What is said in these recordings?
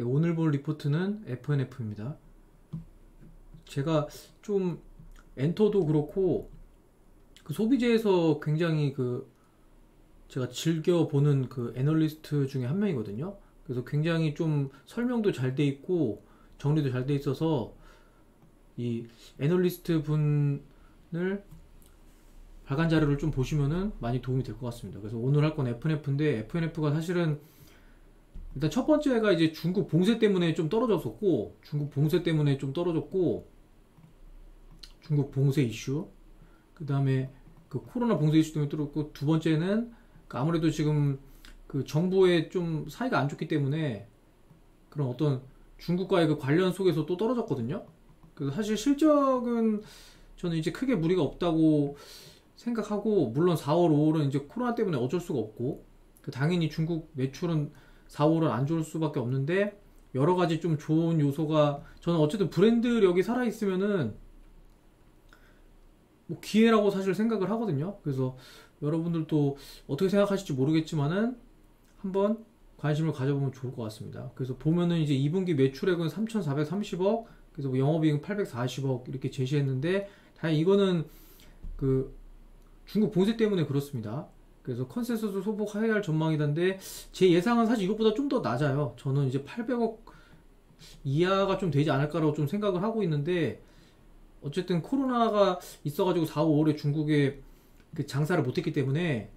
네, 오늘 볼 리포트는 FNF입니다. 제가 좀 엔터도 그렇고 그 소비재에서 굉장히 제가 즐겨보는 그 애널리스트 중에 한 명이거든요. 그래서 굉장히 좀 설명도 잘 돼 있고 정리도 잘 돼 있어서 이 애널리스트 분을 발간 자료를 좀 보시면은 많이 도움이 될 것 같습니다. 그래서 오늘 할 건 FNF인데 FNF가 사실은 일단 첫 번째가 이제 중국 봉쇄 때문에 좀 떨어졌었고 중국 봉쇄 이슈, 그 다음에 그 코로나 봉쇄 이슈 때문에 떨어졌고, 두 번째는 그 아무래도 지금 그 정부의 좀 사이가 안 좋기 때문에 그런 어떤 중국과의 그 관련 속에서 또 떨어졌거든요. 그래서 사실 실적은 저는 이제 크게 무리가 없다고 생각하고, 물론 4월, 5월은 이제 코로나 때문에 어쩔 수가 없고, 당연히 중국 매출은 4, 5월은 안 좋을 수밖에 없는데, 여러 가지 좀 좋은 요소가, 저는 어쨌든 브랜드력이 살아있으면은 뭐 기회라고 사실 생각을 하거든요. 그래서 여러분들도 어떻게 생각하실지 모르겠지만은 한번 관심을 가져보면 좋을 것 같습니다. 그래서 보면은 이제 2분기 매출액은 3,430억, 그래서 뭐 영업이익은 840억 이렇게 제시했는데, 다행히 이거는 그 중국 봉쇄 때문에 그렇습니다. 그래서 컨센서스 소폭해야 할 전망이던데, 제 예상은 사실 이것보다 좀 더 낮아요. 저는 이제 800억 이하가 좀 되지 않을까라고 좀 생각을 하고 있는데, 어쨌든 코로나가 있어가지고 4, 5월에 중국에 그 장사를 못했기 때문에,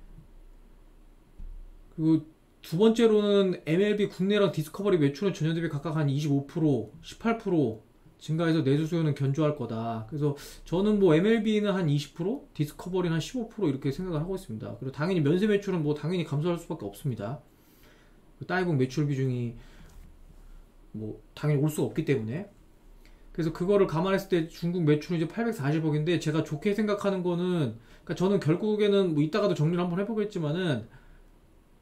그리고 두 번째로는 MLB 국내랑 디스커버리 매출은 전년 대비 각각 한 25%, 18% 증가해서 내수 수요는 견조할 거다. 그래서 저는 뭐 MLB는 한 20%, 디스커버리는 한 15% 이렇게 생각을 하고 있습니다. 그리고 당연히 면세 매출은 뭐 당연히 감소할 수밖에 없습니다. 따이북 매출 비중이 뭐 당연히 올 수가 없기 때문에. 그래서 그거를 감안했을 때 중국 매출은 이제 840억인데, 제가 좋게 생각하는 거는, 그러니까 저는 결국에는 뭐 이따가도 정리를 한번 해보겠지만은,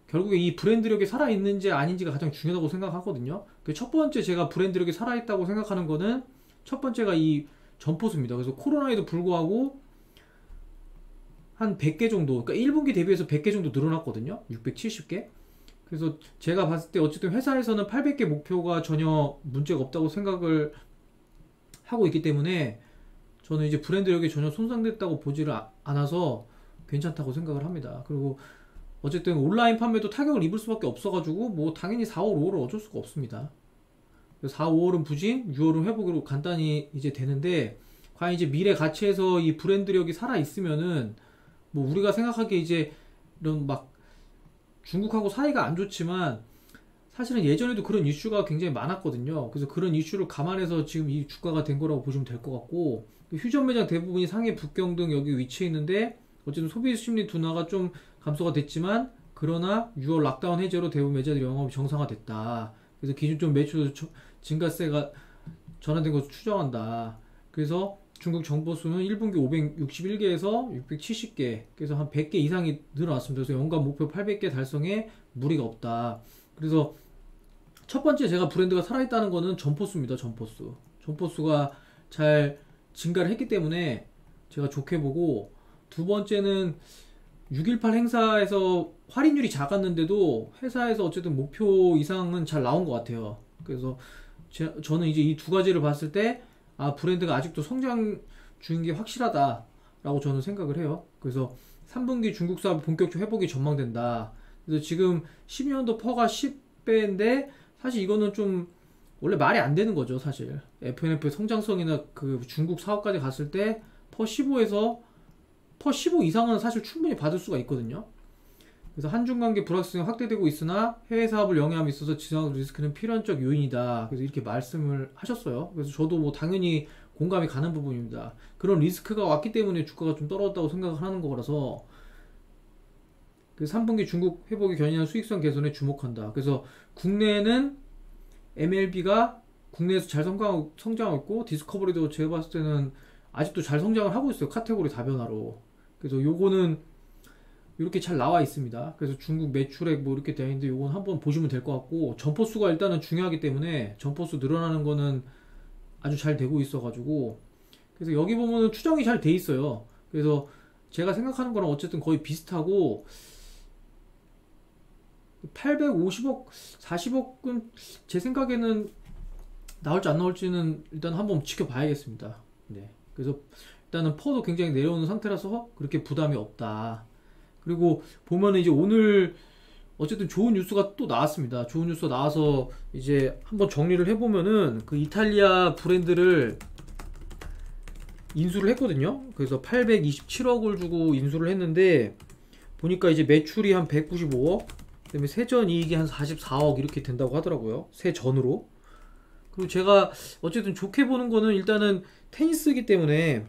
결국에 이 브랜드력이 살아있는지 아닌지가 가장 중요하다고 생각하거든요. 그 첫 번째 제가 브랜드력이 살아있다고 생각하는 거는, 첫 번째가 이 점포수입니다. 그래서 코로나에도 불구하고 한 100개 정도, 그러니까 1분기 대비해서 100개 정도 늘어났거든요. 670개. 그래서 제가 봤을 때 어쨌든 회사에서는 800개 목표가 전혀 문제가 없다고 생각을 하고 있기 때문에, 저는 이제 브랜드력이 전혀 손상됐다고 보지를 않아서 괜찮다고 생각을 합니다. 그리고 어쨌든 온라인 판매도 타격을 입을 수밖에 없어가지고 뭐 당연히 4월, 5월은 어쩔 수가 없습니다. 4, 5월은 부진, 6월은 회복으로 간단히 이제 되는데, 과연 이제 미래 가치에서 이 브랜드력이 살아 있으면은, 뭐 우리가 생각하기에 이제 이런 막 중국하고 사이가 안 좋지만 사실은 예전에도 그런 이슈가 굉장히 많았거든요. 그래서 그런 이슈를 감안해서 지금 이 주가가 된 거라고 보시면 될 것 같고, 휴전 매장 대부분이 상해, 북경 등 여기 위치해 있는데, 어쨌든 소비 심리 둔화가 좀 감소가 됐지만, 그러나 6월 락다운 해제로 대부분 매장들이 영업이 정상화됐다. 그래서 기준점 매출 증가세가 전환된 것으로 추정한다. 그래서 중국 정보수는 1분기 561개에서 670개, 그래서 한 100개 이상이 늘어났습니다. 그래서 연간 목표 800개 달성에 무리가 없다. 그래서 첫 번째 제가 브랜드가 살아있다는 거는 점포수입니다. 점포수가 잘 증가를 했기 때문에 제가 좋게 보고, 두 번째는 6.18 행사에서 할인율이 작았는데도 회사에서 어쨌든 목표 이상은 잘 나온 것 같아요. 그래서 저는 이제 이 두 가지를 봤을 때, 아, 브랜드가 아직도 성장 중인 게 확실하다라고 저는 생각을 해요. 그래서 3분기 중국 사업 본격적 회복이 전망된다. 그래서 지금 12년도 퍼가 10배인데, 사실 이거는 좀 원래 말이 안 되는 거죠, 사실. FNF의 성장성이나 그 중국 사업까지 갔을 때 퍼 15에서 퍼 15 이상은 사실 충분히 받을 수가 있거든요. 그래서 한중 관계 불확실성이 확대되고 있으나 해외 사업을 영위함에 있어서 지정 리스크는 필연적 요인이다. 그래서 이렇게 말씀을 하셨어요. 그래서 저도 뭐 당연히 공감이 가는 부분입니다. 그런 리스크가 왔기 때문에 주가가 좀 떨어졌다고 생각을 하는 거라서, 그 3분기 중국 회복이 견인한 수익성 개선에 주목한다. 그래서 국내에는 MLB가 국내에서 잘 성장하고 있고, 디스커버리도 제가 봤을 때는 아직도 잘 성장을 하고 있어요. 카테고리 다변화로. 그래서 요거는 이렇게 잘 나와 있습니다. 그래서 중국 매출액 뭐 이렇게 되어 있는데, 요건 한번 보시면 될 것 같고, 점포수가 일단은 중요하기 때문에 점포수 늘어나는 거는 아주 잘 되고 있어가지고, 그래서 여기 보면은 추정이 잘 돼 있어요. 그래서 제가 생각하는 거랑 어쨌든 거의 비슷하고, 850억, 40억은 제 생각에는 나올지 안 나올지는 일단 한번 지켜봐야겠습니다. 네. 그래서 일단은 퍼도 굉장히 내려오는 상태라서 그렇게 부담이 없다. 그리고 보면은 이제 오늘 어쨌든 좋은 뉴스가 또 나왔습니다. 좋은 뉴스가 나와서 이제 한번 정리를 해보면은 그 이탈리아 브랜드를 인수를 했거든요. 그래서 827억을 주고 인수를 했는데 보니까 이제 매출이 한 195억, 그다음에 세전 이익이 한 44억 이렇게 된다고 하더라고요. 세전으로. 그리고 제가 어쨌든 좋게 보는 거는 일단은 테니스이기 때문에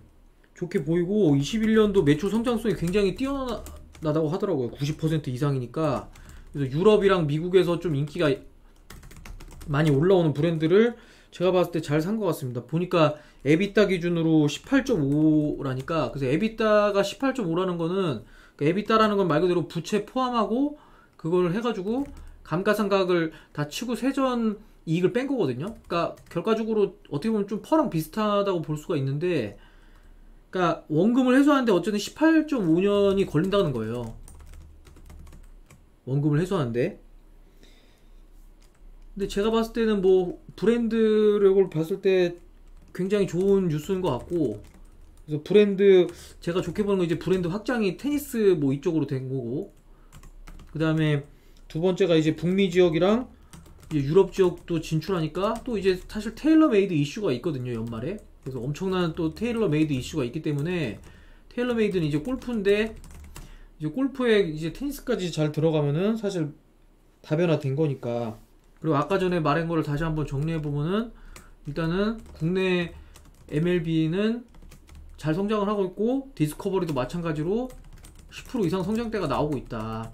좋게 보이고 21년도 매출 성장성이 굉장히 뛰어나다고 하더라고요. 90% 이상이니까. 그래서 유럽이랑 미국에서 좀 인기가 많이 올라오는 브랜드를 제가 봤을 때 잘 산 것 같습니다. 보니까 에비타 기준으로 18.5라니까, 그래서 에비타가 18.5라는 거는, 에비타라는 건 말 그대로 부채 포함하고 그걸 해가지고 감가상각을 다 치고 세전 이익을 뺀 거거든요. 그러니까 결과적으로 어떻게 보면 좀 퍼랑 비슷하다고 볼 수가 있는데, 그러니까 원금을 회수하는데 어쨌든 18.5년이 걸린다는 거예요. 원금을 회수하는데. 근데 제가 봤을 때는 뭐 브랜드력을 봤을 때 굉장히 좋은 뉴스인 것 같고, 그래서 브랜드, 제가 좋게 보는 건 이제 브랜드 확장이 테니스 뭐 이쪽으로 된 거고, 그 다음에 두 번째가 이제 북미 지역이랑 이제 유럽 지역도 진출하니까 또 이제 사실 테일러 메이드 이슈가 있거든요, 연말에. 그래서 엄청난 또 테일러 메이드 이슈가 있기 때문에, 테일러 메이드는 이제 골프인데 이제 골프에 이제 테니스까지 잘 들어가면은 사실 다변화된 거니까. 그리고 아까 전에 말한 거를 다시 한번 정리해 보면은 일단은 국내 MLB는 잘 성장을 하고 있고, 디스커버리도 마찬가지로 10% 이상 성장대가 나오고 있다.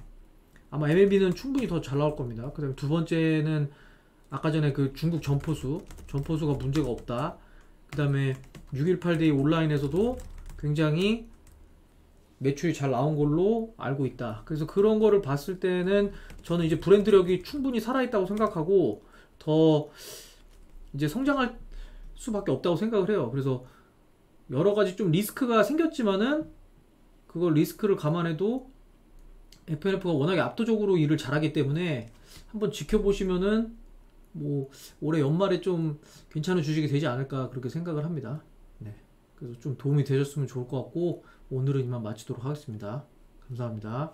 아마 MLB는 충분히 더 잘 나올 겁니다. 그 다음에 두 번째는 아까 전에 그 중국 점포수가 문제가 없다. 그 다음에 618데이 온라인에서도 굉장히 매출이 잘 나온 걸로 알고 있다. 그래서 그런 거를 봤을 때는 저는 이제 브랜드력이 충분히 살아있다고 생각하고 더 이제 성장할 수밖에 없다고 생각을 해요. 그래서 여러 가지 좀 리스크가 생겼지만은 그걸 리스크를 감안해도 FNF가 워낙에 압도적으로 일을 잘하기 때문에 한번 지켜보시면은 뭐 올해 연말에 좀 괜찮은 주식이 되지 않을까 그렇게 생각을 합니다. 네. 그래서 좀 도움이 되셨으면 좋을 것 같고 오늘은 이만 마치도록 하겠습니다. 감사합니다.